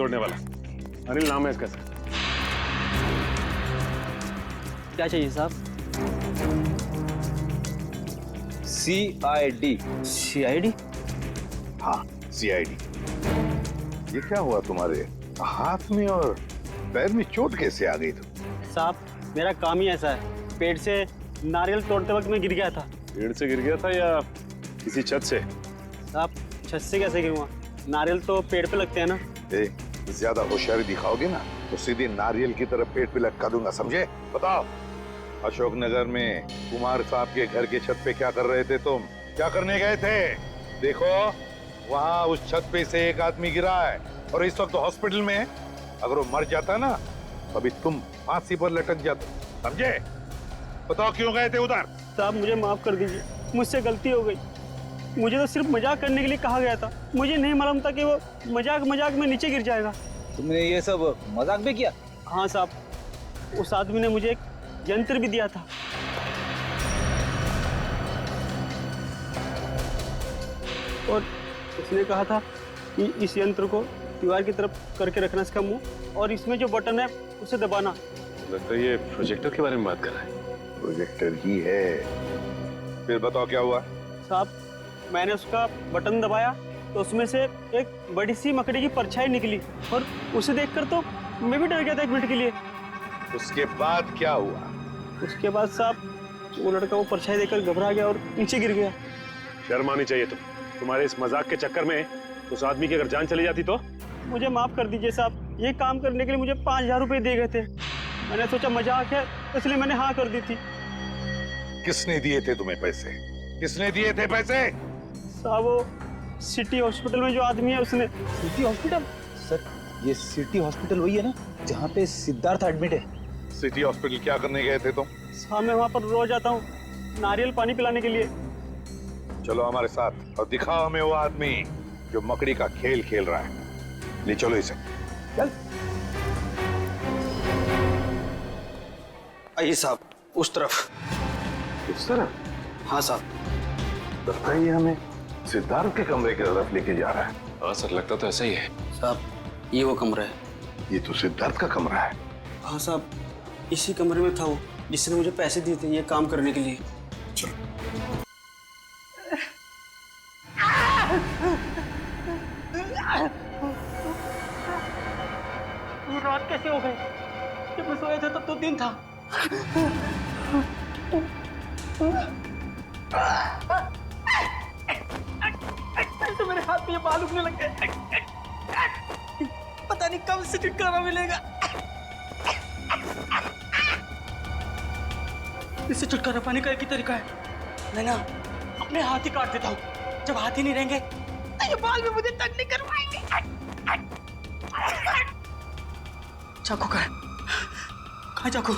तोड़ने वाला अनिल नाम है इसका। क्या चाहिए साहब? CID। CID? हाँ, CID। ये क्या हुआ तुम्हारे हाथ में और पैर में? चोट कैसे आ गई? साहब मेरा काम ही ऐसा है, पेड़ से नारियल तोड़ते वक्त मैं गिर गया था। पेड़ से गिर गया था या किसी छत से? साहब छत से कैसे गिरूंगा? नारियल तो पेड़ पे लगते हैं ना। ज्यादा होशियारी दिखाओगे ना तो सीधे नारियल की तरफ पेड़ पे लटका दूंगा, समझे? बताओ, अशोकनगर में कुमार साहब के घर के छत पे क्या कर रहे थे तुम? क्या करने गए थे? देखो वहाँ उस छत पे से एक आदमी गिरा है और इस वक्त हॉस्पिटल में है। अगर वो मर जाता ना अभी तुम फांसी पर लटक जाते, समझे? बताओ क्यों गए थे उधर? साहब मुझे माफ कर दीजिए, मुझसे गलती हो गई। मुझे तो सिर्फ मजाक करने के लिए कहा गया था, मुझे नहीं मालूम था कि वो मजाक मजाक में नीचे गिर जाएगा। तुमने ये सब मजाक भी किया? हाँ साहब, उस आदमी ने मुझे एक यंत्र भी दिया था। और उसने कहा था कि इस यंत्र को दीवार की तरफ करके रखना इसका मुंह, और इसमें जो बटन है उसे दबाना। लगता है ये प्रोजेक्टर के बारे में बात कर रहा है। प्रोजेक्टर ही है। फिर बताओ क्या हुआ? साहब मैंने उसका बटन दबाया तो उसमें से एक बड़ी सी मकड़ी की परछाई निकली, और उसे देखकर तो मैं भी डर गया था 1 मिनट के लिए। उसके बाद क्या हुआ? उसके बाद साहब वो लड़का वो परछाई देखकर घबरा गया और नीचे गिर गया। शर्म आनी चाहिए तुम्हारे इस मजाक के चक्कर में उस आदमी की अगर जान चली जाती तो? मुझे माफ कर दीजिए साहब, ये काम करने के लिए मुझे 5000 रुपए दिए गए थे। मैंने सोचा मजाक है इसलिए मैंने हाँ कर दी थी। किसने दिए थे तुम्हें पैसे? किसने दिए थे पैसे? साहब वो सिटी हॉस्पिटल में जो आदमी है उसने। City hospital? सर ये सिटी हॉस्पिटल वही है ना जहाँ पे सिद्धार्थ एडमिट है? सिटी हॉस्पिटल क्या करने गए थे तुम? साहब मैं वहाँ पर रोज आता हूँ नारियल पानी पिलाने के लिए। चलो हमारे साथ और दिखाओ हमें वो आदमी जो मकड़ी का खेल खेल रहा है। ले चलो इसे। चल। आइए साहब उस तरफ। इस तरह? हाँ साहब। लगता है ये हमें सिद्धार्थ के कमरे की तरफ लेके जा रहा है। हाँ सर, लगता तो ऐसा ही है। साहब ये वो कमरा है। ये तो सिद्धार्थ का कमरा है। हाँ साहब, इसी कमरे में था वो जिसने मुझे पैसे दिए थे ये काम करने के लिए। चलो। ये रात कैसे हो गई? जब मैं सोया था तब तो दिन था। तो मेरे हाथ में ये बाल उगने लग गए। पता नहीं कब से छुटकारा मिलेगा। इससे छुटकारा पाने का एक ही तरीका है, मैं ना अपने हाथ ही काट देता हूँ। जब हाथ ही नहीं रहेंगे तो ये बाल भी मुझे तंग नहीं कर पाएंगे। चाकू कहाँ है? कहाँ चाकू?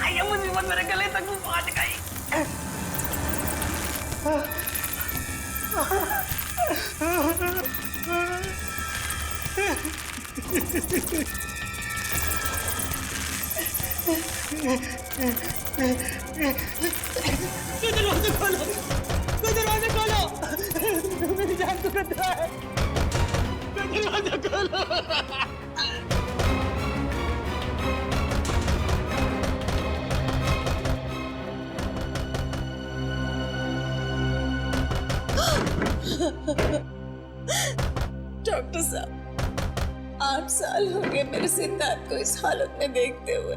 ये मुसीबत मेरे गले तक पहुंच गई। दरवाजा खोलो, दरवाजा खोलो, मेरी जान को खतरा है। दरवाजा खोलो। डॉक्टर साहब 8 साल हो गए मेरे सिद्धार्थ को इस हालत में देखते हुए,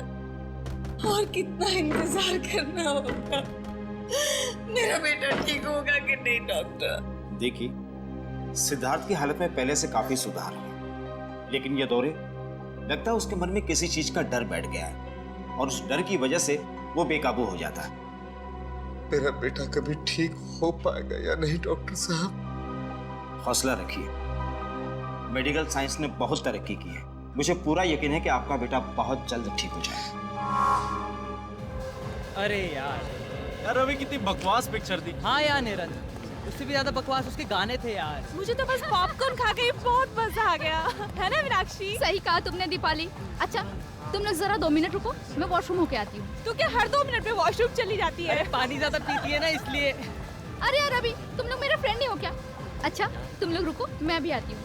और कितना इंतजार करना होगा। मेरा बेटा ठीक होगा कि नहीं डॉक्टर? देखिए सिद्धार्थ की हालत में पहले से काफी सुधार है, लेकिन ये दौरे लगता है उसके मन में किसी चीज का डर बैठ गया है और उस डर की वजह से वो बेकाबू हो जाता है। मेरा बेटा कभी ठीक हो पाएगा या नहीं डॉक्टर साहब? हौसला रखिए, मेडिकल साइंस ने बहुत तरक्की की है। मुझे पूरा यकीन है कि आपका बेटा बहुत जल्द ठीक हो जाएगा। अरे यार अभी कितनी बकवास पिक्चर थी। हाँ यार निरंजन, उससे भी ज्यादा बकवास उसके गाने थे यार। मुझे तो बस पॉपकॉर्न खा के बहुत मजा आ गया है ना मीनाक्षी? सही कहा तुमने दीपाली। अच्छा तुम लोग जरा 2 मिनट रुको, मैं वॉशरूम होके आती हूँ। तू क्या हर 2 मिनट में वॉशरूम चली जाती है? अरे पानी ज्यादा पीती है ना इसलिए। अरे यार रवि, तुम लोग मेरे फ्रेंड नहीं हो क्या? अच्छा तुम लोग रुको, मैं भी आती हूँ।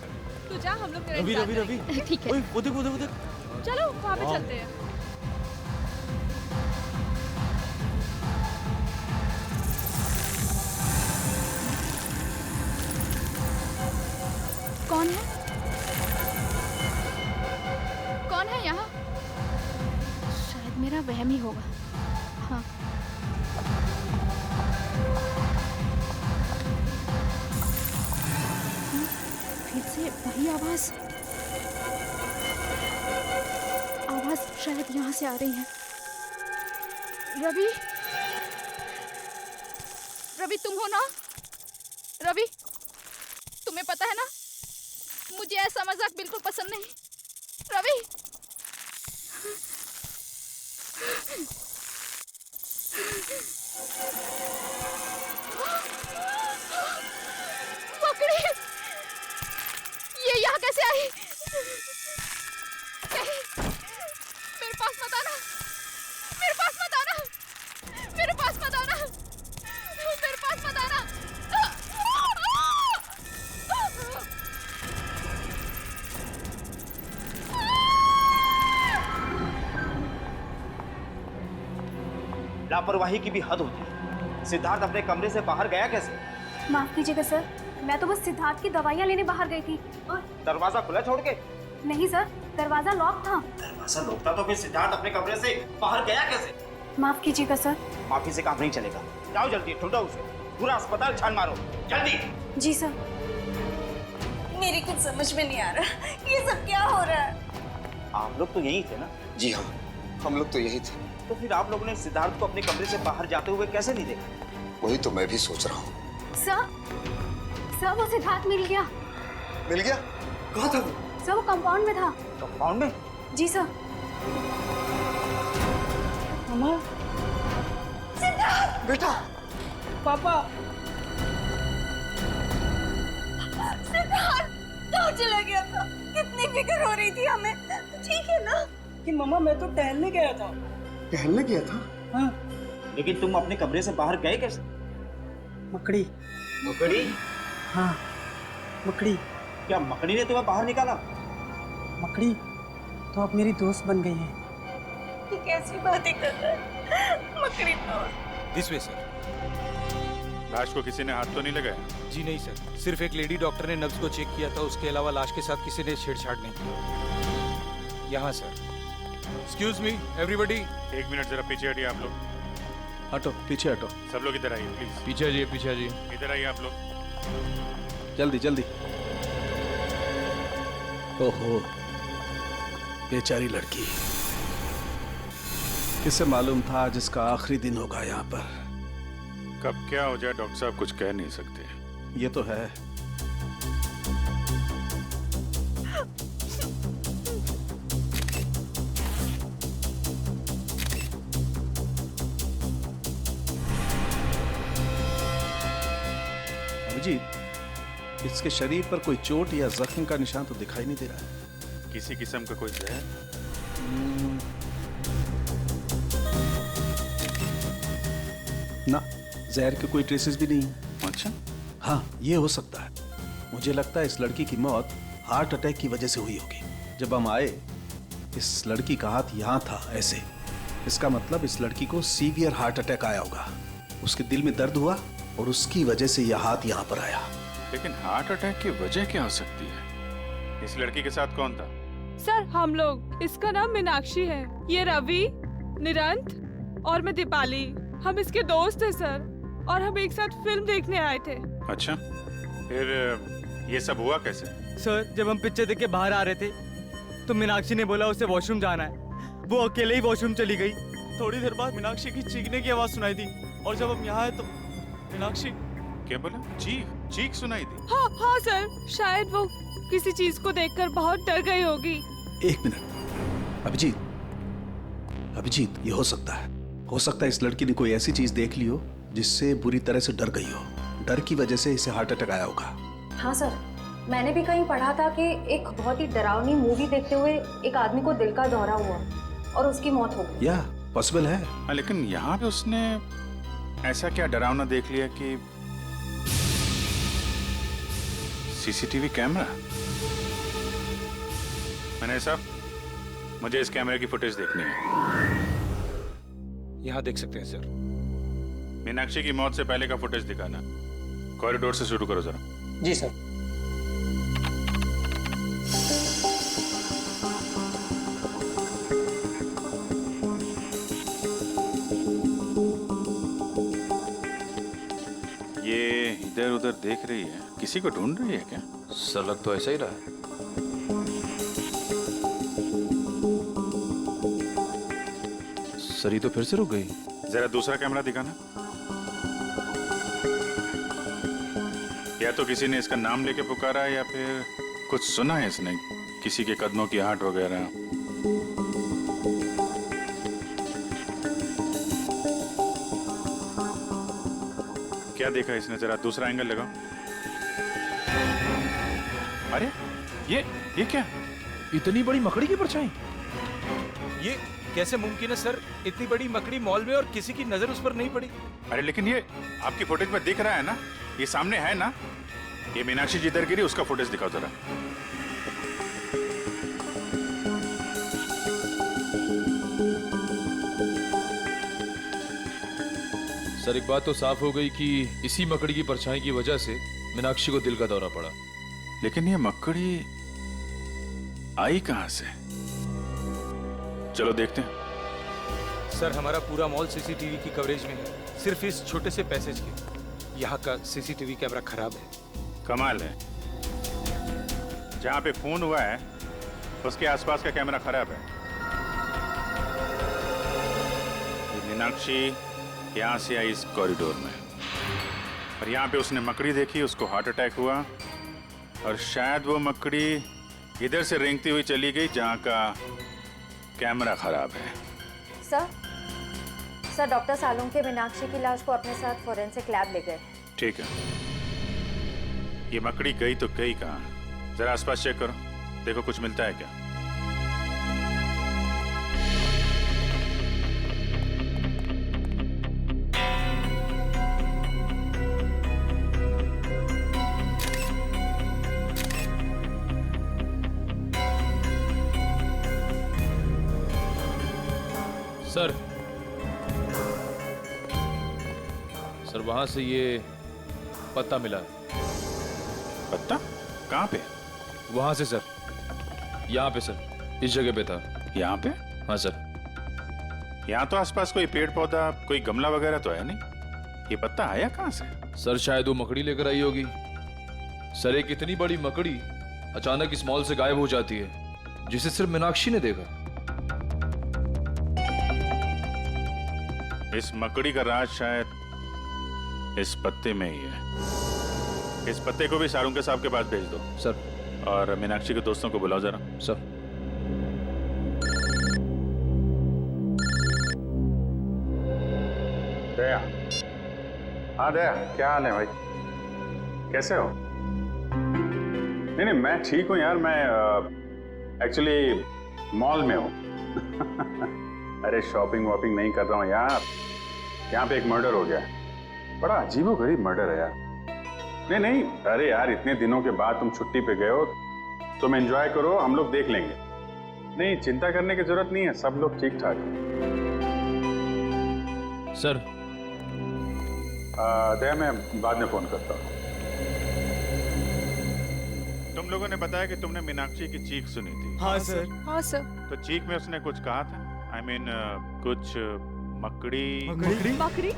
तू जा, हम लोग तेरा रवि इंतजार रवि रवि ठीक है। ओए वो देख वो देख वो देख। करेंगे। चलो वहाँ पे चलते हैं। कौन है? कौन है यहाँ? शायद मेरा वहम ही होगा। हाँ फिर से वही आवाज। आवाज शायद यहाँ से आ रही है। रवि, रवि तुम हो ना? रवि, तुम्हें पता है ना, मुझे ऐसा मजाक बिल्कुल पसंद नहीं। रवि, मकड़ी, ये यहाँ कैसे आई? नहीं, मेरे पास मत आना, मेरे पास मत आना, मेरे पास मत आना, मेरे पास मत आना। लापरवाही की भी हद होती है। सिद्धार्थ अपने कमरे से बाहर गया कैसे? माफ कीजिएगा सर, मैं तो बस सिद्धार्थ की दवाइयाँ लेने बाहर गई थी और दरवाजा खुला छोड़ के? नहीं सर, दरवाजा लॉक था। दरवाजा लॉक था तो फिर सिद्धार्थ अपने कमरे से बाहर गया कैसे? माफ कीजिएगा सर। माफी से काम नहीं चलेगा। जाओ जल्दी, ढूंढो उसे, पूरा अस्पताल छान मारो, जल्दी। जी सर। मेरी कुछ समझ में नहीं आ रहा, ये सब क्या हो रहा है? आप लोग तो यही थे ना? जी हाँ, हम लोग तो यही थे। तो फिर आप लोगों ने सिद्धार्थ को अपने कमरे से बाहर जाते हुए कैसे नहीं देखा? वही तो मैं भी सोच रहा हूँ। सर वो सिद्धार्थ मिल गया। मिल गया? कहाँ था वो? सर वो कंपाउंड में था। कंपाउंड में? जी सर। मामा, बेटा, पापा, सिद्धार्थ कहाँ चला गया था? कितनी फिक्र हो रही थी हमें। ठीक है ना? कि मामा मैं तो टहलने गया था। टहलने गया था? हाँ। लेकिन तुम अपने कमरे से बाहर गए कैसे? मकड़ी। मकड़ी? हाँ, मकड़ी। क्या मकड़ी ने तुम्हें बाहर निकाला? मकड़ी तो अब मेरी दोस्त बन गई है। ये कैसी बातें कर रहा है? मकड़ी दोस्त। This way sir. लाश को किसी ने हाथ तो नहीं लगाया? जी नहीं सर, सिर्फ एक लेडी डॉक्टर ने नब्ज को चेक किया था, उसके अलावा लाश के साथ किसी ने छेड़छाड़ नहीं की। यहाँ sir. Excuse me everybody. 1 minute जरा पीछे हटिए आप लोग। हटो, पीछे हटो। सब लोग इधर आइए प्लीज। पीछे आइए, पीछे आइए। इधर आइए आप लोग। जल्दी जल्दी। ओहो, बेचारी लड़की। किसे मालूम था आज इसका आखिरी दिन होगा यहाँ पर। कब क्या हो जाए डॉक्टर साहब कुछ कह नहीं सकते। ये तो है। अभिजीत, इसके शरीर पर कोई चोट या जख्म का निशान तो दिखाई नहीं दे रहा है। किसी किस्म का कोई जहर? ना, जहर के कोई ट्रेसेस भी नहीं है। अच्छा। हाँ, ये हो सकता है। मुझे लगता है इस लड़की की मौत हार्ट अटैक की वजह से हुई होगी। जब हम आए, इस लड़की का हाथ यहाँ था ऐसे। इसका मतलब इस लड़की को सीवियर हार्ट अटैक आया होगा। उसके दिल में दर्द हुआ और उसकी वजह से यह हाथ यहाँ पर आया। लेकिन हार्ट अटैक की वजह क्या हो सकती है? इस लड़की के साथ कौन था? सर हम लोग, इसका नाम मीनाक्षी है, ये रवि, निरंत और मैं दीपाली। हम इसके दोस्त हैं सर, और हम एक साथ फिल्म देखने आए थे। अच्छा, फिर ये सब हुआ कैसे? सर जब हम पिक्चर देख के बाहर आ रहे थे तो मीनाक्षी ने बोला उसे वॉशरूम जाना है। वो अकेले ही वॉशरूम चली गई। थोड़ी देर बाद मीनाक्षी की चीखने की आवाज सुनाई दी और जब हम यहाँ आए तो मीनाक्षी। क्या बोला? चीख सुनाई दी? हाँ हाँ सर, शायद वो किसी चीज को देखकर बहुत डर गई होगी। 1 मिनट। अभिजीत, ये हो सकता है इस लड़की ने कोई ऐसी चीज देख ली हो जिससे बुरी तरह से डर गई हो। डर की वजह से इसे हार्ट अटैक आया होगा। हाँ सर, मैंने भी कहीं पढ़ा था कि एक बहुत ही डरावनी मूवी देखते हुए एक आदमी को दिल का दौरा हुआ। और उसकी मौत हो गई। या पॉसिबल है। हाँ, लेकिन यहाँ पे उसने ऐसा क्या डरावना देख लिया कि सीसीटीवी कैमरा? मैंने साहब, मुझे इस कैमरे की फुटेज देखनी है। यहाँ देख सकते हैं सर। मीनाक्षी की मौत से पहले का फुटेज दिखाना। कॉरिडोर से शुरू करो जरा। जी सर। ये इधर उधर देख रही है, किसी को ढूंढ रही है क्या? सर लग तो ऐसा ही रहा है। सर ये तो फिर से रुक गई। जरा दूसरा कैमरा दिखाना। या तो किसी ने इसका नाम लेके पुकारा या फिर कुछ सुना है इसने, किसी के कदमों की आहट वगैरह। क्या देखा इसने? जरा दूसरा एंगल लगाओ। अरे ये क्या? इतनी बड़ी मकड़ी की परछाई? ये कैसे मुमकिन है सर? इतनी बड़ी मकड़ी मॉल में और किसी की नजर उस पर नहीं पड़ी। अरे लेकिन ये आपकी फुटेज में दिख रहा है ना, ये सामने है ना। ये मीनाक्षी जिधर गिरी उसका फुटेज दिखाओ जरा। सर एक बात तो साफ हो गई कि इसी मकड़ी की परछाई की वजह से मीनाक्षी को दिल का दौरा पड़ा। लेकिन ये मकड़ी आई कहां से? चलो देखते हैं। सर हमारा पूरा मॉल सीसीटीवी की कवरेज में है, सिर्फ इस छोटे से पैसेज के। यहाँ का सीसीटीवी कैमरा खराब है। कमाल है, जहां पे खून हुआ है उसके आसपास का कैमरा खराब है। ये मीनाक्षी यहां से आई इस कॉरिडोर में, और यहाँ पे उसने मकड़ी देखी, उसको हार्ट अटैक हुआ, और शायद वो मकड़ी इधर से रेंगती हुई चली गई जहाँ का कैमरा खराब है। सर डॉक्टर सालुंके मीनाक्षी की लाश को अपने साथ फोरेंसिक लैब ले गए। ठीक है, ये मकड़ी गई तो गई कहाँ? जरा आसपास चेक करो, देखो कुछ मिलता है क्या। सर वहां से ये पत्ता मिला है। पत्ता? कहाँ पे? वहां से सर, यहाँ पे सर, इस जगह पे था। यहाँ पे? हाँ सर। यहाँ तो आसपास कोई पेड़ पौधा, कोई गमला वगैरह तो है नहीं। ये पत्ता आया कहाँ से? सर शायद वो मकड़ी लेकर आई होगी। सर एक इतनी बड़ी मकड़ी अचानक इस मॉल से गायब हो जाती है, जिसे सिर्फ मीनाक्षी ने देखा। इस मकड़ी का राज शायद इस पत्ते में ही है। इस पत्ते को भी सालुंके साहब के पास भेज दो सर, और मीनाक्षी के दोस्तों को बुलाओ जरा। सर। दया, हाँ दया, क्या हाल है भाई? कैसे हो? नहीं मैं ठीक हूँ यार, मैं एक्चुअली मॉल में हूँ। अरे शॉपिंग वॉपिंग नहीं कर रहा हूँ यार, यहाँ पे एक मर्डर हो गया है। बड़ा अजीबोगरीब मर्डर है यार। नहीं अरे यार, इतने दिनों के बाद तुम छुट्टी पे गए हो, तुम एंजॉय करो, हम लोग देख लेंगे। नहीं चिंता करने की जरूरत नहीं है, सब लोग ठीक ठाक हैं। सर दया, मैं बाद में फोन करता हूँ। तुम लोगों ने बताया कि तुमने मीनाक्षी की चीख सुनी थी। हाँ सर। हाँ सर। तो चीख में उसने कुछ कहा था? I mean, कुछ मकड़ी? मकड़ी?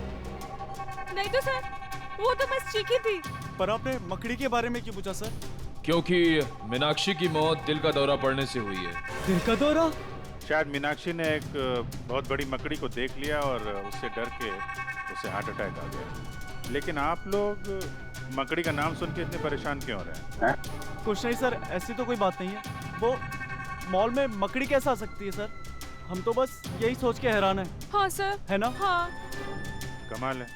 नहीं तो सर, वो तो बस चीखी थी। पर आपने मकड़ी के बारे में क्यों पूछा सर? क्योंकि मीनाक्षी की मौत दिल का दौरा पड़ने से हुई है। दिल का दौरा? शायद मीनाक्षी ने एक बहुत बड़ी मकड़ी को देख लिया और उससे डर के उसे हार्ट अटैक आ गया। लेकिन आप लोग मकड़ी का नाम सुन के इतने परेशान क्यों हो रहे हैं? कुछ नहीं सर, ऐसी तो कोई बात नहीं है। वो मॉल में मकड़ी कैसे आ सकती है सर? हम तो बस यही सोच के हैरान है। हाँ सर। है ना? हाँ। कमाल है,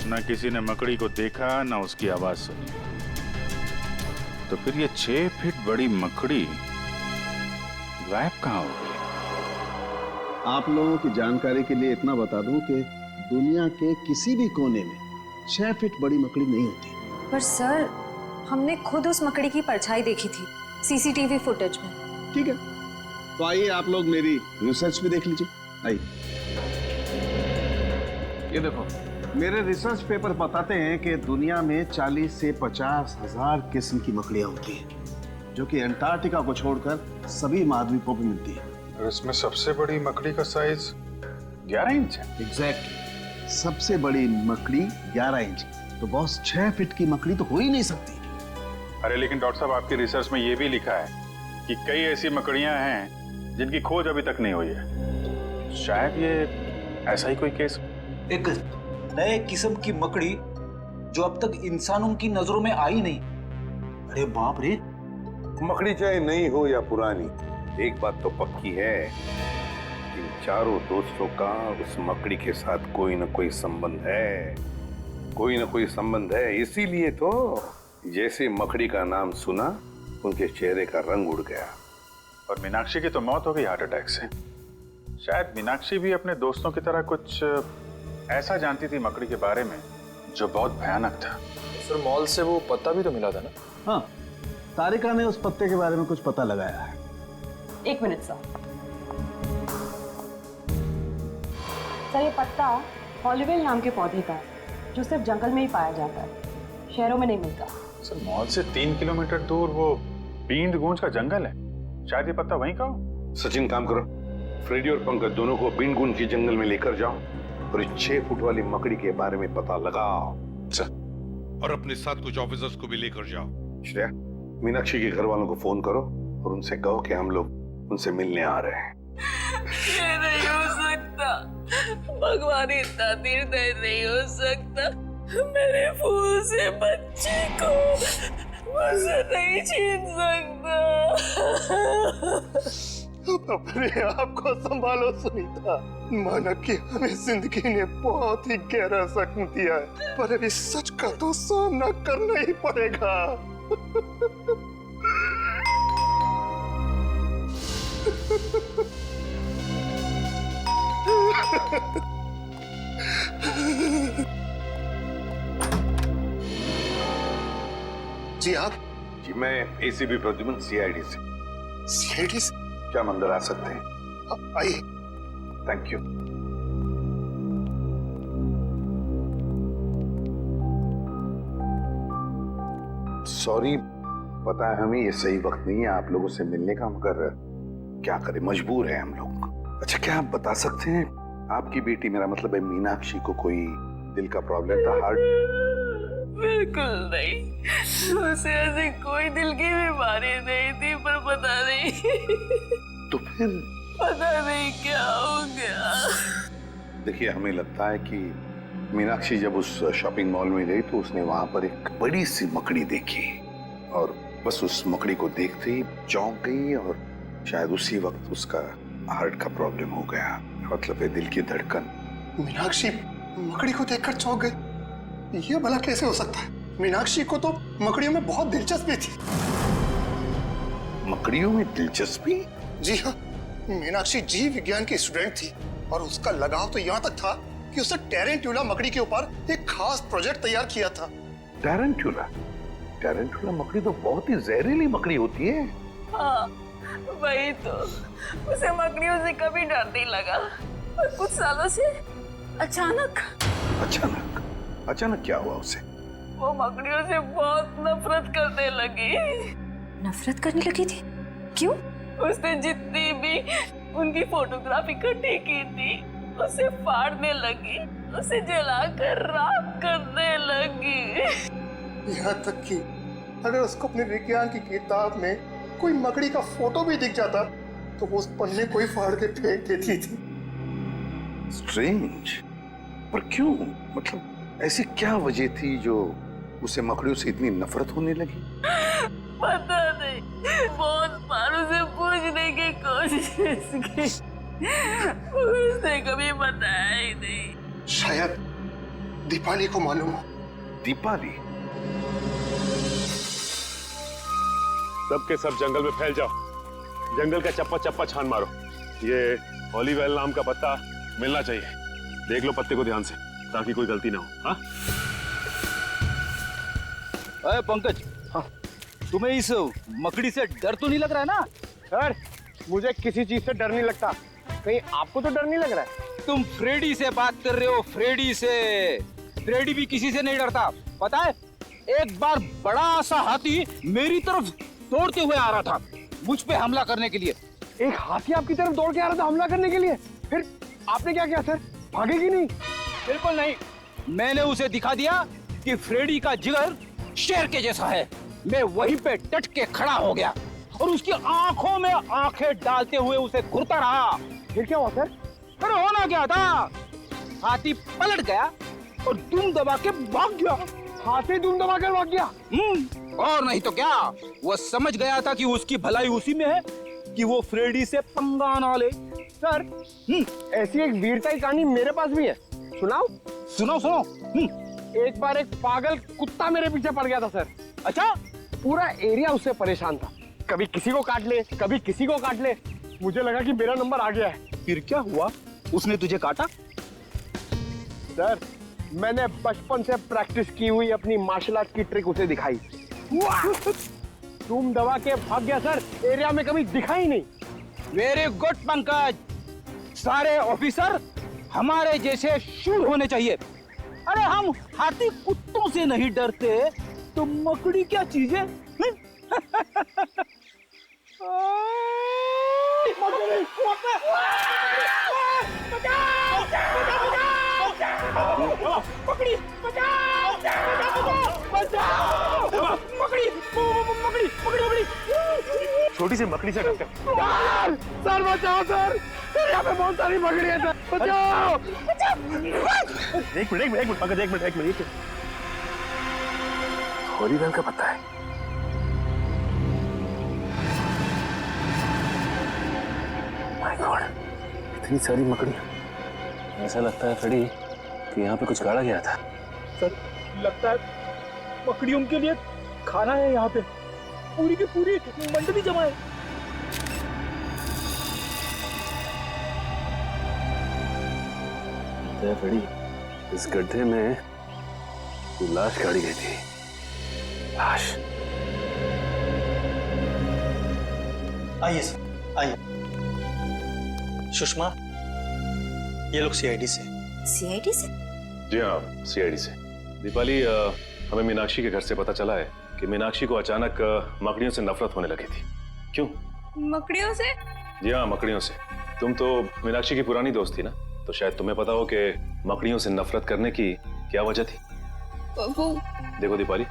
ना किसी ने मकड़ी को देखा ना उसकी आवाज सुनी, तो फिर ये 6 फीट बड़ी मकड़ी गायब कहाँ हो गई? आप लोगों की जानकारी के लिए इतना बता दूं कि दुनिया के किसी भी कोने में 6 फीट बड़ी मकड़ी नहीं होती। पर सर, हमने खुद उस मकड़ी की परछाई देखी थी सीसीटीवी फुटेज में। ठीक है, तो आइए आप लोग मेरी रिसर्च भी देख लीजिए। आइए, ये देखो, मेरे रिसर्च पेपर बताते हैं कि दुनिया में 40 से 50 हजार किस्म की मकड़ियां होती हैं, जो कि अंटार्कटिका को छोड़कर सभी महाद्वीपों पर मिलती है। और इसमें सबसे बड़ी मकड़ी का साइज 11 इंच है। एग्जैक्टली, सबसे बड़ी मकड़ी 11 इंच। तो बॉस 6 फीट की मकड़ी तो हो ही नहीं सकती। अरे लेकिन डॉक्टर साहब, आपकी रिसर्च में ये भी लिखा है कि कई ऐसी मकड़ियां हैं जिनकी खोज अभी तक नहीं हुई है। शायद ये ऐसा ही कोई केस। एक नए किस्म की मकड़ी जो अब तक इंसानों की नजरों में आई नहीं। अरे बाप रे! मकड़ी चाहे नई हो या पुरानी, एक बात तो पक्की है, इन चारों दोस्तों का उस मकड़ी के साथ कोई ना कोई संबंध है, कोई ना कोई संबंध है। इसीलिए तो जैसे मकड़ी का नाम सुना, उनके चेहरे का रंग उड़ गया। और मीनाक्षी की तो मौत हो गई हार्ट अटैक से। शायद मीनाक्षी भी अपने दोस्तों की तरह कुछ ऐसा जानती थी मकड़ी के बारे में जो बहुत भयानक था। सर, मॉल से वो पत्ता भी तो मिला था ना? हाँ, तारिका ने उस पत्ते के बारे में कुछ पता लगाया है। 1 मिनट सर, ये पत्ता हॉलीवेल नाम के पौधे का है, जो सिर्फ जंगल में ही पाया जाता है, शहरों में नहीं मिलता। सर, मॉल से 3 किलोमीटर दूर वो बींद गूंज का जंगल है, शायद ये पत्ता वहीं का हो। सचिन, काम करो, फ्रेडी और पंकज दोनों को बींद गूंज के जंगल में लेकर जाओ और इस 6 फुट वाली मकड़ी के बारे में पता लगाओ। और अपने साथ कुछ ऑफिसर्स को भी लेकर जाओ। श्रेया, मीनाक्षी के घर वालों को फोन करो और उनसे कहो कि हम लोग उनसे मिलने आ रहे हैं। ये नहीं हो सकता, भगवान इतना निर्दय नहीं हो सकता। मेरे फूल से बच्चे को मुझसे नहीं छीन सकता। अपने आप को संभालो सुनीता। माना कि हमें जिंदगी ने बहुत ही गहरा जख्म दिया है, पर अभी सच का तो सामना करना ही पड़ेगा। जी आप? जी मैं एसीपी प्रद्युमन, सीआईडी से। सीआईडी से? क्या हम अंदर आ सकते हैं? आइए। Thank you. सॉरी, पता है हमें ये सही वक्त नहीं है आप लोगों से मिलने का, मगर क्या करें, मजबूर है हम लोग। अच्छा, क्या आप बता सकते हैं आपकी बेटी, मेरा मतलब है मीनाक्षी को कोई दिल का प्रॉब्लम था? हार्ट? बिल्कुल नहीं, उसे ऐसी कोई दिल की बीमारी नहीं थी, पर पता नहीं तो फिर पता नहीं क्या हो गया। देखिए, हमें लगता है कि मीनाक्षी जब उस शॉपिंग मॉल में गई तो उसने वहां पर एक बड़ी सी मकड़ी देखी और बस उस मकड़ी को देखते ही चौंक गई और शायद उसी वक्त उसका हार्ट का प्रॉब्लम हो गया, मतलब है दिल की धड़कन। मीनाक्षी मकड़ी को देखकर चौंक गई? ये भला कैसे हो सकता है? मीनाक्षी को तो मकड़ियों में बहुत दिलचस्पी थी। मकड़ियों में दिलचस्पी? जी हाँ, मीनाक्षी जीव विज्ञान की स्टूडेंट थी और उसका लगाव तो यहाँ तक था कि उसने टेरेंट्यूला मकड़ी के ऊपर एक खास प्रोजेक्ट तैयार किया था। टेरेंट्यूला? टेरेंट्यूला मकड़ी तो बहुत ही जहरीली मकड़ी होती है। हाँ, वही तो। उसे मकड़ियों से कभी डर नहीं लगा, पर कुछ सालों से अचानक क्या हुआ उसे? वो मकड़ियों से बहुत नफरत करने लगी। नफरत करने लगी थी? क्यों? उसने जितनी भी उनकी फोटोग्राफ इकट्ठी की थी उसे फाड़ने लगी, उसे जलाकर राख करने लगी। यहाँ तक कि अगर उसको अपने विज्ञान की किताब में कोई मकड़ी का फोटो भी दिख जाता तो वो उस पन्ने को ही फाड़ के फेंक देती थी। स्ट्रेंज, पर क्यों? मतलब ऐसी क्या वजह थी जो उसे मकड़ियों से इतनी नफरत होने लगी? पता नहीं, बहुत बार उसे पूछने की कोशिश की, उसने कभी बताया ही नहीं। शायद दीपाली को मालूम हो। दीपाली? सब के सब जंगल में फैल जाओ, जंगल का चप्पा चप्पा छान मारो। ये हॉलीवेल नाम का पत्ता मिलना चाहिए। देख लो पत्ते को ध्यान से ताकि कोई गलती ना हो। हाँ अरे पंकज, हाँ तुम्हें इस मकड़ी से डर तो नहीं लग रहा है ना? सर मुझे किसी चीज से डर नहीं लगता, कहीं आपको तो डर नहीं लग रहा है? तुम फ्रेडी से बात कर रहे हो, फ्रेडी से। फ्रेडी भी किसी से नहीं डरता, पता है? एक बार बड़ा सा हाथी मेरी तरफ दौड़ते हुए आ रहा था मुझ पे हमला करने के लिए। एक हाथी आपकी तरफ दौड़ के आ रहा था हमला करने के लिए, फिर आपने क्या किया सर? भागेगी नहीं? बिल्कुल नहीं, मैंने उसे दिखा दिया कि फ्रेडी का जिगर शेर के जैसा है। मैं वहीं पे डट के खड़ा हो गया और उसकी आंखों में आंखें डालते हुए उसे घूरता रहा। फिर क्या हुआ सर? अरे होना क्या था, हाथी पलट गया और दुम दबा के भाग गया। हाथी दुम दबा कर भाग गया? और नहीं तो क्या, वो समझ गया था कि उसकी भलाई उसी में है कि वो फ्रेडी से पंगा ना ले। सर ऐसी एक वीरता की कहानी मेरे पास भी है, सुनाओ? सुनाओ सुनाओ। एक बार एक पागल कुत्ता मेरे पीछे पड़ गया था सर। अच्छा? पूरा एरिया उससे परेशान था, कभी किसी को काट ले कभी किसी को काट ले। मुझे लगा कि मेरा नंबर आ गया है। फिर क्या हुआ, उसने तुझे काटा? सर मैंने बचपन से प्रैक्टिस की हुई अपनी मार्शल आर्ट की ट्रिक उसे दिखाई। तुम दबा के भाग गया सर, एरिया में कभी दिखा ही नहीं। वेरी गुड पंकज, सारे ऑफिसर हमारे जैसे शूर होने चाहिए। अरे हम हाथी कुत्तों से नहीं डरते तो मकड़ी क्या चीज है? छोटी सी मकड़ी से डरते। सर बचाओ सर, यहाँ पे बहुत सारी मकड़ी है सर, बचाओ। एक मिनट पंकज, एक मिनट। हॉलीवेल का पत्ता है। माय गॉड, इतनी सारी मकड़ियां। ऐसा लगता है फ्रेडी कि यहाँ पे कुछ गाड़ा गया था। सर लगता है मकड़ियों के लिए खाना है यहाँ पे, पूरी की पूरी मंडली जमा है। फ्रेडी, इस गड्ढे में लाश गाड़ी गई थी। लाश। आइए सर, आइए। सुषमा, ये लोग सीआईडी से। सीआईडी से? जी हाँ, सीआईडी से। दीपाली, हमें मीनाक्षी के घर से पता चला है कि मीनाक्षी को अचानक मकड़ियों से नफरत होने लगी थी। क्यों? मकड़ियों से? जी हाँ, मकड़ियों से। तुम तो मीनाक्षी की पुरानी दोस्त थी ना, तो शायद तुम्हें पता हो कि मकड़ियों से नफरत करने की क्या वजह थी। वो देखो दीपाली,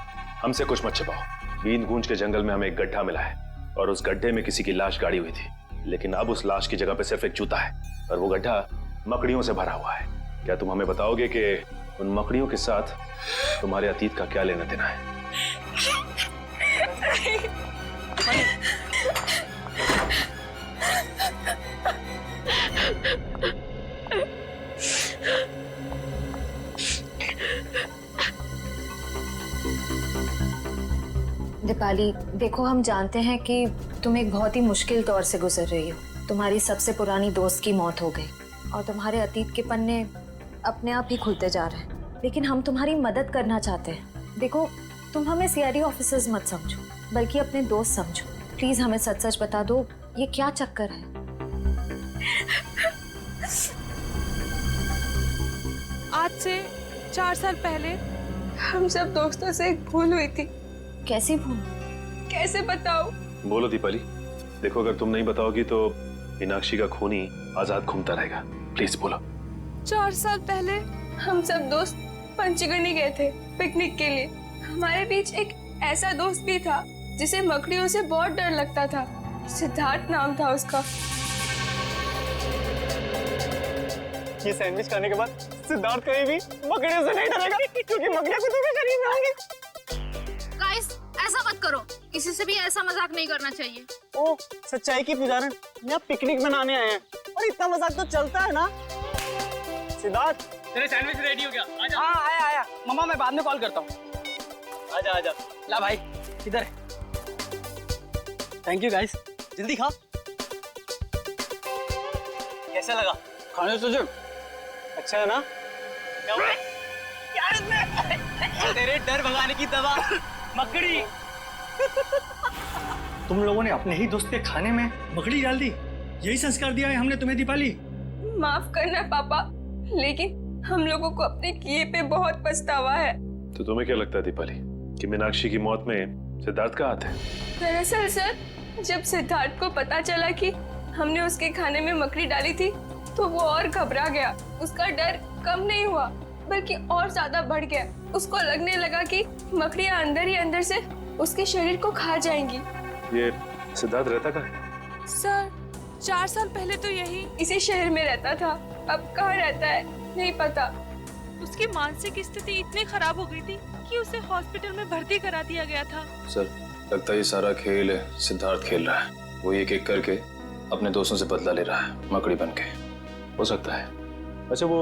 हमसे कुछ मत छिपाओ। बीन गूंज के जंगल में हमें एक गड्ढा मिला है और उस गड्ढे में किसी की लाश गाड़ी हुई थी, लेकिन अब उस लाश की जगह पे सिर्फ एक जूता है और वो गड्ढा मकड़ियों से भरा हुआ है। क्या तुम हमें बताओगे कि उन मकड़ियों के साथ तुम्हारे अतीत का क्या लेना देना है? दीपाली, देखो हम जानते हैं कि तुम एक बहुत ही मुश्किल दौर से गुजर रही हो। तुम्हारी सबसे पुरानी दोस्त की मौत हो गई और तुम्हारे अतीत के पन्ने अपने आप ही खुलते जा रहे हैं, लेकिन हम तुम्हारी मदद करना चाहते हैं। देखो, तुम हमें सीआईडी ऑफिसर्स मत समझो, बल्कि अपने दोस्त समझो। प्लीज हमें सच सच बता दो, ये क्या चक्कर है? आज से 4 साल पहले हम सब दोस्तों से एक भूल हुई थी। कैसी भूल? कैसे बताओ? बोलो दीपाली। देखो, अगर तुम नहीं बताओगी तो मीनाक्षी का खूनी आजाद घूमता रहेगा। प्लीज बोलो। 4 साल पहले हम सब दोस्त पंचगढ़ी गए थे पिकनिक के लिए। हमारे बीच एक ऐसा दोस्त भी था जिसे मकड़ियों से बहुत डर लगता था। सिद्धार्थ नाम था उसका। ये सैंडविच खाने के बाद सिद्धार्थ कहीं भी मकड़ियों से नहीं डरेगा, क्योंकि मकड़ियां कुत्तों के शरीर में होंगी। गाइस, ऐसा मत करो, किसी से भी ऐसा मजाक नहीं करना चाहिए। ओ, सच्चाई की पुजारन, यहाँ पिकनिक मनाने आए हैं और इतना मजाक तो चलता है ना। सिद्धार्थ, तेरे सैंडविच रेडी हो गया? आजा। हाँ आया। मम्मा, मैं बाद में कॉल करता हूँ। आजा। ला भाई, इधर। थैंक यू गाइस, जल्दी खा। कैसा लगा खाने तुझे? अच्छा है ना? क्या हुआ? तेरे डर भगाने की दवा मकड़ी। तुम लोगों ने अपने ही दोस्त के खाने में मकड़ी डाल दी। यही संस्कार दिया है हमने तुम्हें दीपाली। माफ करना पापा, लेकिन हम लोगों को अपने किए पे बहुत पछतावा है। तो तुम्हें क्या लगता है दीपाली कि मीनाक्षी की मौत में सिद्धार्थ का हाथ है? दरअसल सर, जब सिद्धार्थ को पता चला कि हमने उसके खाने में मकड़ी डाली थी तो वो और घबरा गया। उसका डर कम नहीं हुआ बल्कि और ज्यादा बढ़ गया। उसको लगने लगा कि मकड़ियां अंदर ही अंदर से उसके शरीर को खा जाएंगी। ये सिद्धार्थ रहता कहाँ है? सर 4 साल पहले तो यही इसी शहर में रहता था, अब कहाँ रहता है नहीं पता। उसकी मानसिक स्थिति इतनी खराब हो गई थी कि उसे हॉस्पिटल में भर्ती करा दिया गया था। सर लगता है ये सारा खेल सिद्धार्थ खेल रहा है। वो एक एक करके अपने दोस्तों से बदला ले रहा है मकड़ी बन के। हो सकता है। अच्छा वो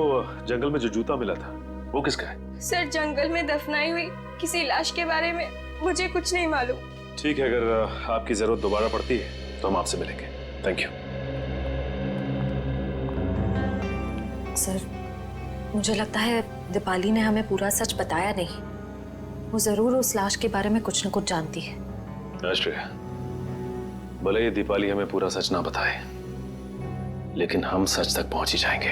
जंगल में जो जूता मिला था वो किसका है? सर जंगल में दफनाई हुई किसी लाश के बारे में मुझे कुछ नहीं मालूम। ठीक है, अगर आपकी जरूरत दोबारा पड़ती है तो हम आपसे मिलेंगे। Thank you. सर मुझे लगता है दीपाली ने हमें पूरा सच बताया नहीं। वो जरूर उस लाश के बारे में कुछ न कुछ जानती है। राष्ट्रीय, भले ये दीपाली हमें पूरा सच ना बताए लेकिन हम सच तक पहुंच ही जाएंगे।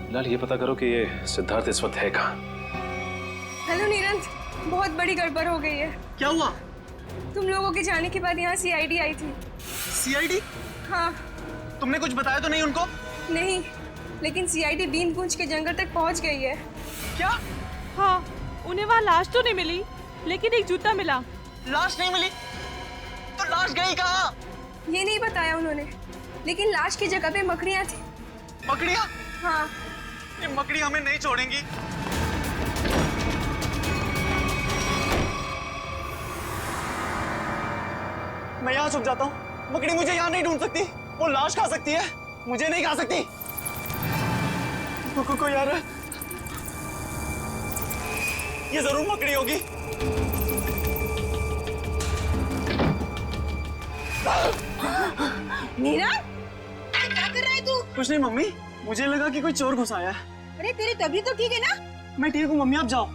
फिलहाल ये पता करो कि ये सिद्धार्थ इस वक्त है कहाँ। हेलो नीरंत, बहुत बड़ी गड़बड़ हो गई है। क्या हुआ? तुम लोगों के जाने के बाद यहाँ सीआईडी आई थी। सीआईडी? हाँ। तुमने कुछ बताया तो नहीं उनको? नहीं, लेकिन सीआईडी बीनगुंज के जंगल तक पहुँच गई है। क्या? हाँ, उन्हें वहाँ लाश तो नहीं मिली लेकिन एक जूता मिला। लाश नहीं मिली? तो लाश गई कहाँ? ये नहीं बताया उन्होंने, लेकिन लाश की जगह पे मकड़ियाँ थी। मकड़ियाँ? हाँ। ये मकड़ी हमें नहीं छोड़ेंगी। मैं यहाँ छुप जाता हूँ। मकड़ी मुझे यहाँ नहीं ढूंढ सकती। वो लाश खा सकती है, मुझे नहीं खा सकती। कोई यार, ये जरूर मकड़ी होगी। मीरा, क्या कर रहा है तू? कुछ नहीं मम्मी, मुझे लगा कि कोई चोर घुस आया है। अरे तेरी तबीयत तो ठीक है ना? मैं ठीक हूँ मम्मी, आप जाओ।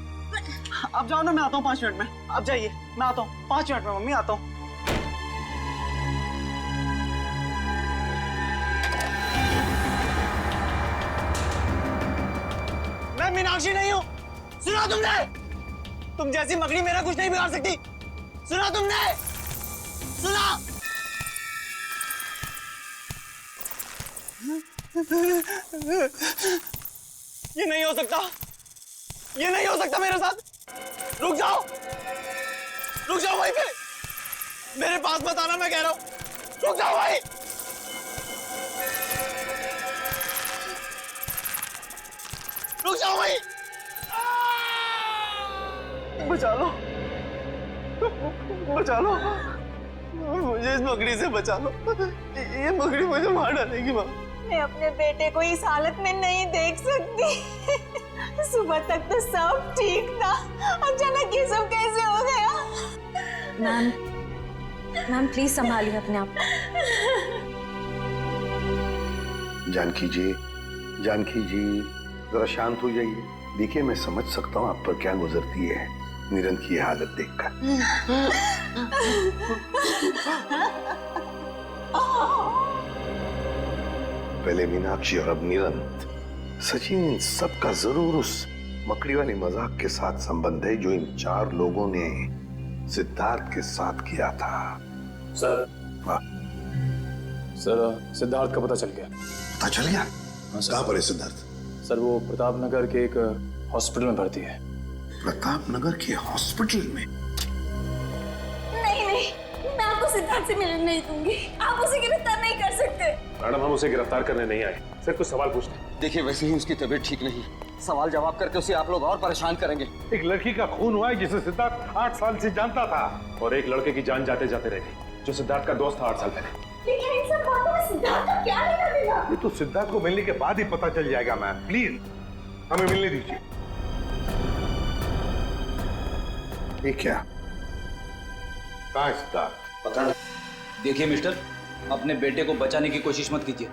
आप जाओ ना, मैं आता हूँ 5 मिनट में। आप जाइए, मैं आता हूँ 5 मिनट में मम्मी, आता हूँ। मैं मीनाक्षी नहीं हूँ, सुना तुमने? तुम जैसी मकड़ी मेरा कुछ नहीं बिगाड़ सकती। सुना तुमने? सुना? ये नहीं हो सकता, ये नहीं हो सकता मेरे साथ। रुक जाओ वहीं पे, मेरे पास मत आना, मैं कह रहा हूं। रुक जाओ भाई। रुक जाओ वहीं। बचा लो, बचा लो मुझे, इस मकड़ी से बचा लो। ये मकड़ी मुझे मार डालेगी माँ। मैं अपने बेटे को इस हालत में नहीं देख सकती। सुबह तक तो सब ठीक था, अचानक ये सब कैसे हो गया? मैम प्लीज संभालिए अपने आप। जानकी जी, जानकी जी जरा शांत हो जाइए। देखिए मैं समझ सकता हूँ आप पर क्या गुजरती है नीरंत की हालत देखकर। पहले मीनाक्षी और अब नीरंत। सचिन, सबका जरूर उस मकड़ी वाली मजाक के साथ संबंध है जो इन 4 लोगों ने सिद्धार्थ के साथ किया था। सर, सर सिद्धार्थ का पता चल गया। पता चल गया? कहाँ पर है सिद्धार्थ? सर वो प्रताप नगर के एक हॉस्पिटल में भर्ती है। प्रताप नगर के हॉस्पिटल में? नहीं, मैं आपको सिद्धार्थ से मिलने नहीं दूंगी। आप उसे गिरफ्तार नहीं कर सकते। मैडम हम उसे गिरफ्तार करने नहीं आए, सिर्फ कुछ सवाल पूछने। देखिए वैसे ही उसकी तबीयत ठीक नहीं, सवाल जवाब करके उसे आप लोग और परेशान करेंगे। एक लड़की का खून हुआ है जिसे सिद्धार्थ 8 साल से जानता था, और एक लड़के की जान जाते जाते रह गई जो सिद्धार्थ का दोस्त था 8 साल पहले। लेकिन इन सब बातों में सिद्धार्थ का क्या लेना देना? ये तो सिद्धार्थ को मिलने के बाद ही पता चल जाएगा। मैम प्लीज हमें मिलने दीजिए। ये क्या? कहाँ है सिद्धार्थ? पता नहीं। देखिए मिस्टर, अपने बेटे को बचाने की कोशिश मत कीजिए।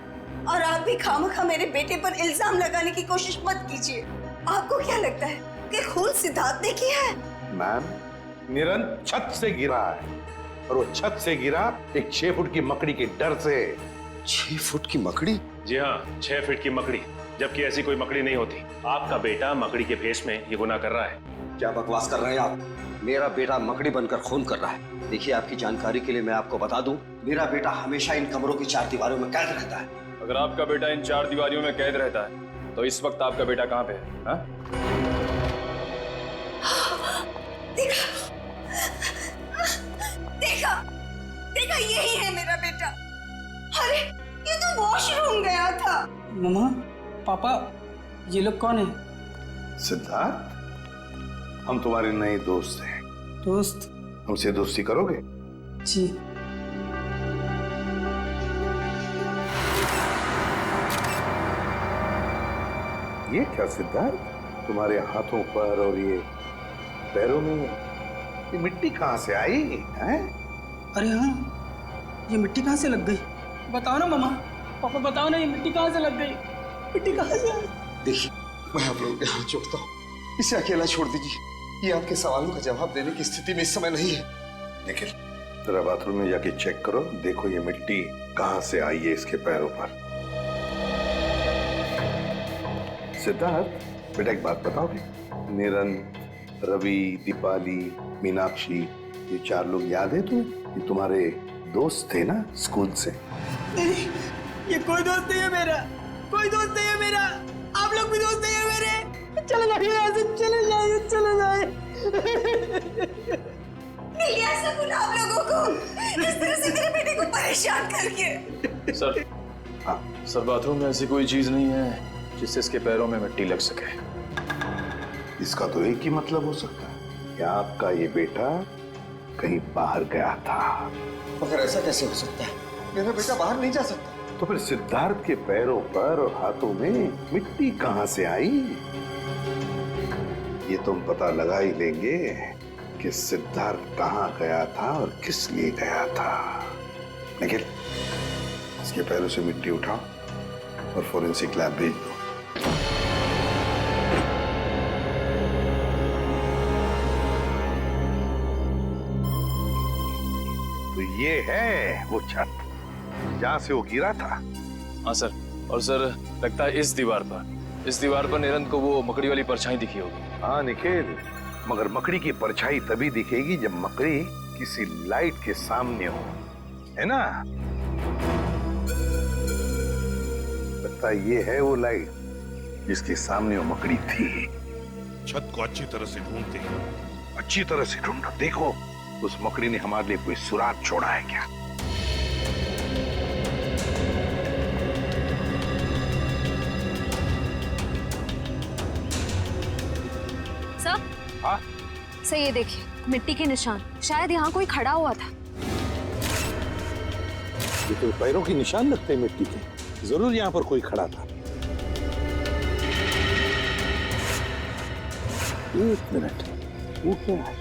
और आप भी खामखा मेरे बेटे पर इल्जाम लगाने की कोशिश मत कीजिए। आपको क्या लगता है कि खून सिद्धार्थ ने किया है? मैम, निरंत छत से गिरा है और वो छत से गिरा एक 6 फुट की मकड़ी के डर से। 6 फुट की मकड़ी? जी हाँ, 6 फीट की मकड़ी, जबकि ऐसी कोई मकड़ी नहीं होती। आपका बेटा मकड़ी के भेष में ये गुनाह कर रहा है। क्या बकवास कर रहे हैं आप? मेरा बेटा मकड़ी बनकर खून कर रहा है। देखिए, आपकी जानकारी के लिए मैं आपको बता दूं, मेरा बेटा हमेशा इन कमरों की 4 दीवारों में कैद रहता है। अगर आपका बेटा इन 4 दीवारियों में कैद रहता है तो इस वक्त आपका बेटा कहाँ पे है? हा? देखा, देखा, देखा, यही है मेरा बेटा। अरे ये तो वॉशरूम गया था। मम्मा, पापा, ये लोग कौन है? सिद्धार्थ, हम तुम्हारे नए दोस्त हैं। दोस्त? हमसे दोस्ती करोगे? जी। ये क्या सिद्धार्थ, तुम्हारे हाथों पर और ये पैरों में ये मिट्टी कहाँ से आई है? अरे हाँ, ये मिट्टी कहाँ से लग गई? बताओ ना मम्मा, पापा बताओ ना, ये मिट्टी कहाँ से लग गई? मिट्टी कहाँ से आई? देखिए, मैं आप लोगों के हाथ जोड़ता हूँ, इसे अकेला छोड़ दीजिए। ये आपके सवालों का जवाब देने की स्थिति में इस समय नहीं है। निखिल, जरा बाथरूम में जाके चेक करो, देखो ये मिट्टी कहाँ से आई है इसके पैरों पर। सिद्धार्थ बेटा, एक बात बताओगे? निरंत, रवि, दीपाली, मीनाक्षी, ये 4 लोग याद है तुम्हें? ये तुम्हारे दोस्त थे ना स्कूल से? नहीं, ये कोई दोस्त नहीं है मेरा, कोई दोस्त नहीं है मेरा। आप लोग भी दोस्त नहीं है मेरे। चले जाइए यहाँ से, चले जाइए, चले जाइए। नहीं, ऐसा गुनाह आप लोगों को, इस तरह से मेरे बेटे को परेशान करके। सर, हाँ सर, बाथरूम में ऐसी कोई चीज नहीं है जिससे इसके पैरों में मिट्टी लग सके। इसका तो एक ही मतलब हो सकता है कि आपका ये बेटा कहीं बाहर गया था। मगर ऐसा कैसे हो सकता है? मेरा बेटा बाहर नहीं जा सकता। तो फिर सिद्धार्थ के पैरों पर और हाथों में मिट्टी कहां से आई? ये तुम पता लगा ही लेंगे कि सिद्धार्थ कहां गया था और किस लिए गया था। निखिल, इसके पैरों से मिट्टी उठाओ और फोरेंसिक लैब भेज दो। तो ये है वो छत जहां से वो गिरा था। हाँ सर, और सर लगता है इस दीवार पर निरंत को वो मकड़ी वाली परछाई दिखी होगी। हाँ निखिल, मगर मकड़ी की परछाई तभी दिखेगी जब मकड़ी किसी लाइट के सामने हो, है ना? लगता है ये है वो लाइट जिसके सामने वो मकड़ी थी। छत को अच्छी तरह से ढूंढते हैं। अच्छी तरह से ढूंढो, देखो उस मकड़ी ने हमारे लिए कोई सुराग छोड़ा है क्या? सर, हाँ? सर ये देखिए, मिट्टी के निशान, शायद यहाँ कोई खड़ा हुआ था। ये तो पैरों के निशान लगते हैं मिट्टी के, जरूर यहाँ पर कोई खड़ा था। एक मिनट, वो क्या है?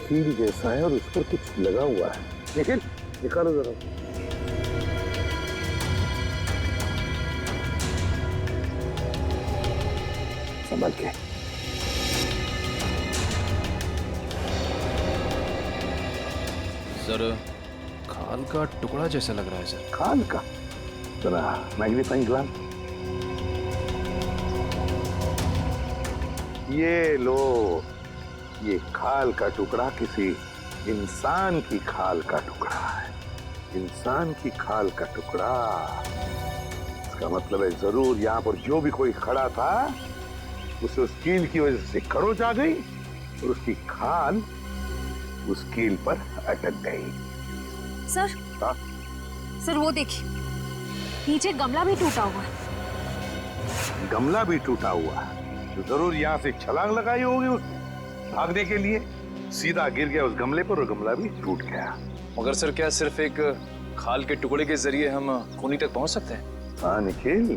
कील जैसा है और उस पर कुछ लगा हुआ है। निखिल, निकालो जरा। संभल के। सर, खाल का टुकड़ा जैसा लग रहा है सर। खाल का? जरा मैग्नीफाइंग ग्लास। ये लो, ये खाल का टुकड़ा किसी इंसान की खाल का टुकड़ा है। इंसान की खाल का टुकड़ा, इसका मतलब है जरूर यहाँ पर जो भी कोई खड़ा था उसे उस कील की वजह से खरोच आ गई और उसकी खाल उस कील पर अटक गई। सर, हाँ? सर वो देखिए, नीचे गमला भी टूटा हुआ है। गमला भी टूटा हुआ है तो जरूर यहाँ से छलांग लगाई होगी उसने भागने के लिए, सीधा गिर गया उस गमले पर और गमला भी टूट गया। मगर सर, क्या सिर्फ एक खाल के टुकड़े के जरिए हम खूनी तक पहुंच सकते हैं? हाँ निखिल,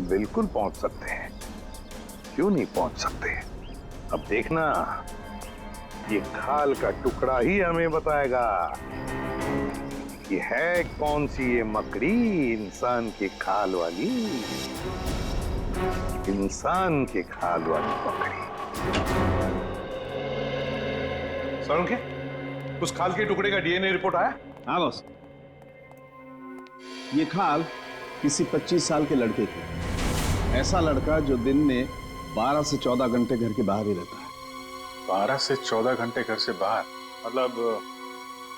बिल्कुल पहुंच सकते हैं, क्यों नहीं पहुंच सकते। अब देखना, ये खाल का टुकड़ा ही हमें बताएगा कि है कौन सी ये मकड़ी इंसान की खाल वाली, इंसान की खाल वाली मकड़ी। सरों उस खाल के टुकड़े का डीएनए रिपोर्ट आया? हाँ बॉस, ये खाल किसी 25 साल के लड़के की, ऐसा लड़का जो दिन में 12 से 14 घंटे घर के बाहर ही रहता है। 12 से 14 घंटे घर से बाहर, मतलब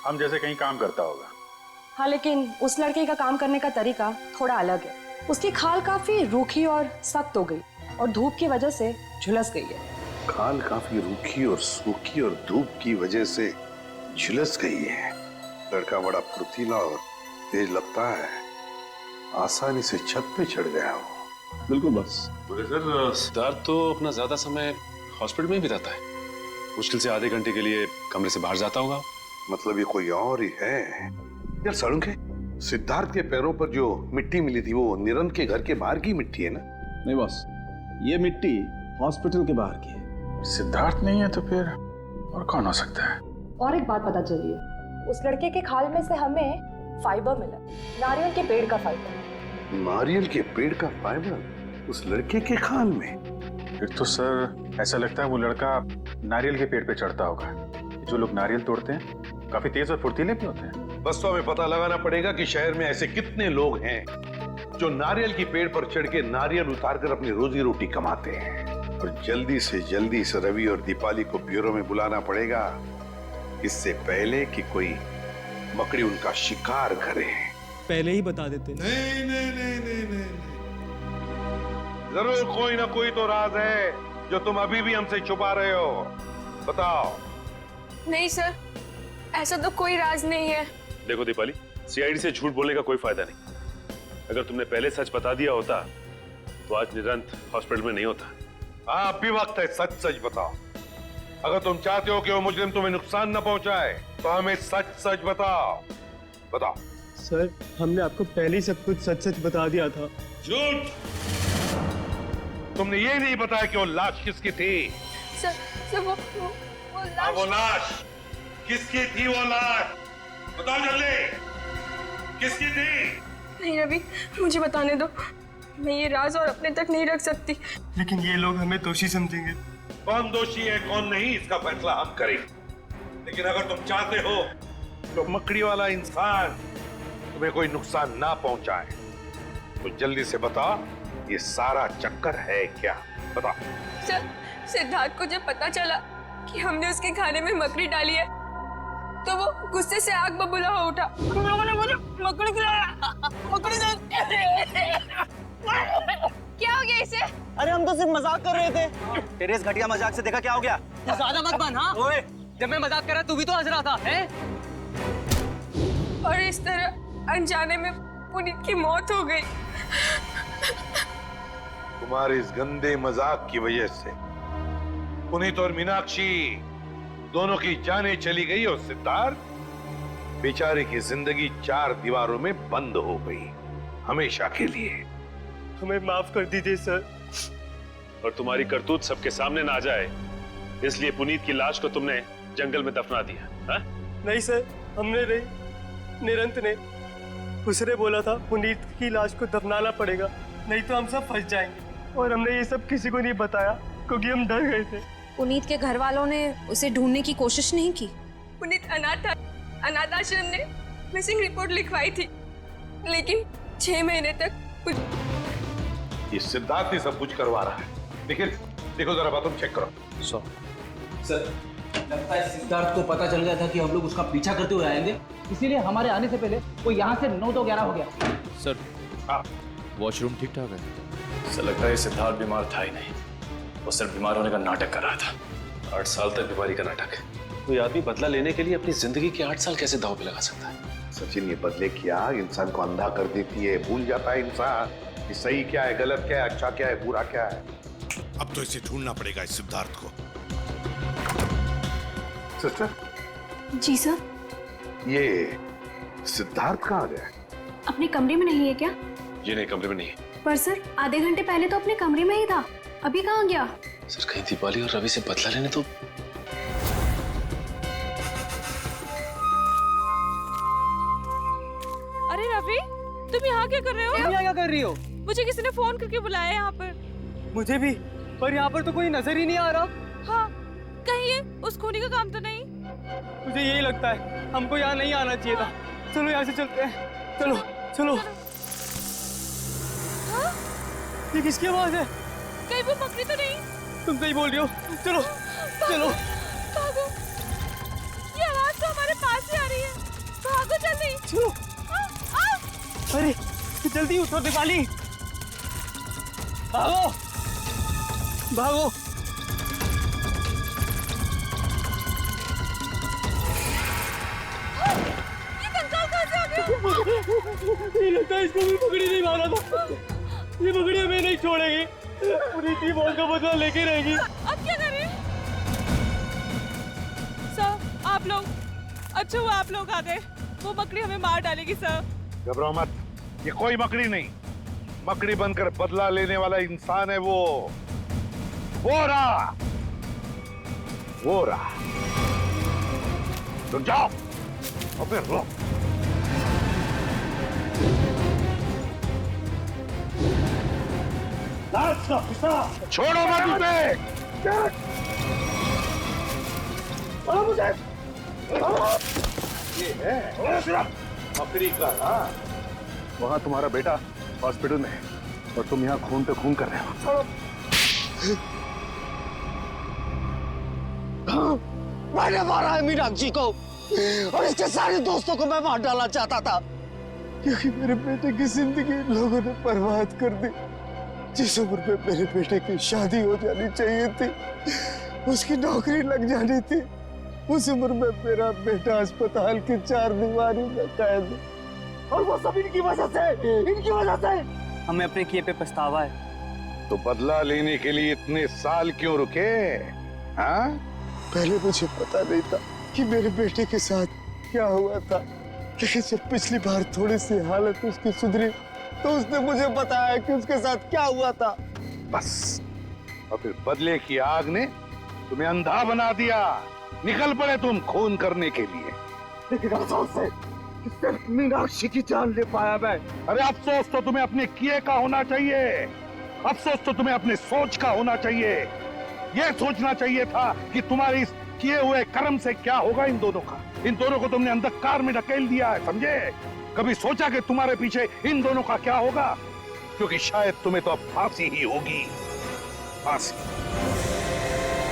हम जैसे कहीं काम करता होगा। हाँ, लेकिन उस लड़के का काम करने का तरीका थोड़ा अलग है। उसकी खाल काफी रूखी और सख्त हो गई और धूप की वजह से झुलस गई है। खाल काफी रूखी और सूखी और धूप की वजह से झुलस गई है। लड़का बड़ा फुर्तीला और तेज लगता है, आसानी से छत पे चढ़ गया हो। बिल्कुल बस। सर, सिद्धार्थ तो अपना ज्यादा समय हॉस्पिटल में ही बिताता है। मुश्किल से आधे घंटे के लिए कमरे से बाहर जाता होगा। मतलब ये कोई और ही है। यार सड़ुंखे, सिद्धार्थ के पैरों पर जो मिट्टी मिली थी वो निरंत के घर के बाहर की मिट्टी है ना? नहीं बॉस, ये मिट्टी हॉस्पिटल के बाहर की है। सिद्धार्थ नहीं है तो फिर और कौन हो सकता है? और एक बात पता चली है, उस लड़के के खाल में से हमें फाइबर मिला, नारियल के पेड़ का फाइबर। नारियल के पेड़ का फाइबर उस लड़के के खाल में? फिर तो सर ऐसा लगता है वो लड़का नारियल के पेड़ पे चढ़ता होगा। जो लोग नारियल तोड़ते हैं काफी तेज और फुर्तीले भी होते हैं। बस तो हमें पता लगाना पड़ेगा कि शहर में ऐसे कितने लोग हैं जो नारियल के पेड़ पर चढ़ के नारियल उतारकर अपनी रोजी रोटी कमाते हैं। और जल्दी से जल्दी इस रवि और दीपाली को ब्यूरो में बुलाना पड़ेगा, इससे पहले कि कोई मकड़ी उनका शिकार करे। पहले ही बता देते। नहीं नहीं नहीं नहीं नहीं, जरूर कोई ना कोई तो राज है जो तुम अभी भी हमसे छुपा रहे हो। बताओ। नहीं सर, ऐसा तो कोई राज नहीं है। देखो दीपाली, सीआईडी से झूठ बोलने का कोई फायदा नहीं। अगर तुमने पहले सच बता दिया होता तो आज निरंत हॉस्पिटल में नहीं होता। हाँ, अब भी वक्त है, सच सच बताओ। अगर तुम चाहते हो कि वो मुजरिम तुम्हें नुकसान न पहुंचाए तो हमें सच सच बताओ। बताओ। सर, हमने आपको पहले ही सब कुछ सच सच बता दिया था। झूठ! तुमने ये नहीं बताया कि वो लाश किसकी थी? सर वो लाश। वो लाश किसकी थी? वो लाश बताओ जल्दी, किसकी थी? नहीं रवि, मुझे बताने दो, मैं ये राज और अपने तक नहीं रख सकती। लेकिन ये लोग हमें दोषी समझेंगे। कौन दोषी है कौन नहीं इसका फैसला हम करेंगे, लेकिन अगर तुम चाहते हो तो मकड़ी वाला इंसान तुम्हें कोई नुकसान ना पहुंचाए तो जल्दी से बताओ, ये सारा चक्कर है क्या? बताओ। सर, सिद्धार्थ को जब पता चला कि हमने उसके खाने में मकड़ी डाली है तो वो गुस्से से आग बबूला हो उठा। हम लोगों ने मुझे मकड़ी खिलाया, मकड़ी क्या हो गया इसे? अरे हम तो सिर्फ मजाक कर रहे थे। तेरे इस घटिया मजाक से देखा क्या हो गया? ज्यादा मत बन। हाँ ओए, जब मैं मजाक कर रहा तू भी तो हंस रहा था, हैं? और इस तरह अनजाने में पुनीत की मौत हो गई। तुम्हारे इस गंदे मजाक की वजह से पुनीत और मीनाक्षी दोनों की जानें चली गई और सिद्धार्थ बेचारे की जिंदगी 4 दीवारों में बंद हो गई हमेशा के लिए। हमें माफ कर दीजिए सर। और तुम्हारी करतूत सबके सामने ना आ जाए इसलिए पुनीत की लाश को तुमने जंगल में दफना दिया। हा? नहीं सर, हमने नहीं, निरंत ने। उसने बोला था पुनीत की लाश को दफनाना पड़ेगा, नहीं तो हम सब फंस जाएंगे। और हमने ये सब किसी को नहीं बताया क्योंकि हम डर गए थे। पुनीत के घर वालों ने उसे ढूंढने की कोशिश नहीं की? पुनीत अनाथ आश्रम ने मिसिंग रिपोर्ट लिखवाई थी, लेकिन 6 महीने तक कुछ। ये सिद्धार्थ ही सब कुछ करवा रहा है। देखो जरा बात, तुम चेक करो। सर, लगता है सिद्धार्थ को पता चल गया था कि हम लोग उसका पीछा करते हुए आएंगे, इसीलिए हमारे आने से पहले वो यहाँ से 9 तो 11 हो गया। सर, हाँ, वॉशरूम ठीक ठाक है? ऐसा लगता है सिद्धार्थ बीमार था ही नहीं, वो सिर्फ बीमार होने का नाटक कर रहा था। 8 साल तक बीमारी का नाटक। कोई आदमी बदला लेने के लिए अपनी जिंदगी के 8 साल कैसे दांव पे लगा सकता है? सचिन, ये बदले की आग इंसान को अंधा कर देती है। भूल जाता है इंसान कि सही क्या है, गलत क्या है, अच्छा क्या है, बुरा क्या है। अब तो इसे ढूंढना पड़ेगा, इस सिद्धार्थ को। सिस्टर। जी सर। ये सिद्धार्थ कहाँ गया? अपने कमरे में नहीं है क्या? ये नहीं, कमरे में नहीं है। पर सर, आधे घंटे पहले तो अपने कमरे में ही था, अभी कहाँ गया? सर, कहीं दीपाली और रवि से बदला लेने तो। यहाँ क्या कर रहे हो? यहाँ क्या कर रही हो? मुझे किसी ने फोन करके बुलाया है यहाँ पर। मुझे भी, पर यहाँ पर तो कोई नजर ही नहीं आ रहा। हाँ, कहीं ये उस खूनी का काम तो नहीं? मुझे यही लगता है, हमको यहाँ नहीं आना चाहिए था। चलो यहाँ से चलते हैं। चलो चलो। हाँ? ये किसकी आवाज है? कहीं वो मकड़ी तो नहीं? तुम सही बोल रही हो। चलो चलो। भागो, ये आवाज तो हमारे पास ही आ रही है। भागो जल्दी। चलो। अरे जल्दी उठो दीपाली, भागो भागो। ये कंकाल कहाँ से आ गया? नहीं लगता है इसको भी पकड़ी नहीं मारा था। ये पकड़ी हमें नहीं छोड़ेगी, पूरी टीम का बदला लेके रहेगी। अब क्या करें? सर आप लोग, अच्छा हुआ आप लोग आ गए। वो मकड़ी हमें मार डालेगी सर। घबराओ मत, ये कोई मकड़ी नहीं, मकड़ी बनकर बदला लेने वाला इंसान है वो रहा। रुक जाओ, अबे रुक। छोड़ो मत उसे। मुझे ये है मकड़ी का ना। वहां तुम्हारा बेटा हॉस्पिटल में है और तुम यहाँ खून पे खून कर रहे हो। मैंने मारा है मीनाक्षी को और इसके सारे दोस्तों को मैं मार डालना चाहता था, क्योंकि मेरे बेटे की जिंदगी लोगों ने बर्बाद कर दी। जिस उम्र में मेरे बेटे की शादी हो जानी चाहिए थी, उसकी नौकरी लग जानी थी, उस उम्र में मेरा बेटा अस्पताल की 4 दीवारी में कैद, और वो सब इनकी वजह से। हमें अपने किए पे पछतावा है। तो बदला लेने के लिए इतने साल क्यों रुके? हाँ? पहले मुझे पता नहीं था कि मेरे बेटे के साथ क्या हुआ था, लेकिन जब पिछली बार थोड़ी सी हालत उसकी सुधरी तो उसने मुझे बताया कि उसके साथ क्या हुआ था। बस, और फिर बदले की आग ने तुम्हें अंधा बना दिया। निकल पड़े तुम खून करने के लिए। लेकिन अफसोस से सिर्फ मीनाक्षी की जान ले पाया मैं। अरे अफसोस तो तुम्हें अपने किए का होना चाहिए, अफसोस तो तुम्हें अपने सोच का होना चाहिए। यह सोचना चाहिए था कि तुम्हारे इस किए हुए कर्म से क्या होगा इन दोनों का। इन दोनों को तुमने अंधकार में ढकेल दिया है, समझे? कभी सोचा कि तुम्हारे पीछे इन दोनों का क्या होगा? क्योंकि शायद तुम्हें तो अब फांसी ही होगी, फांसी।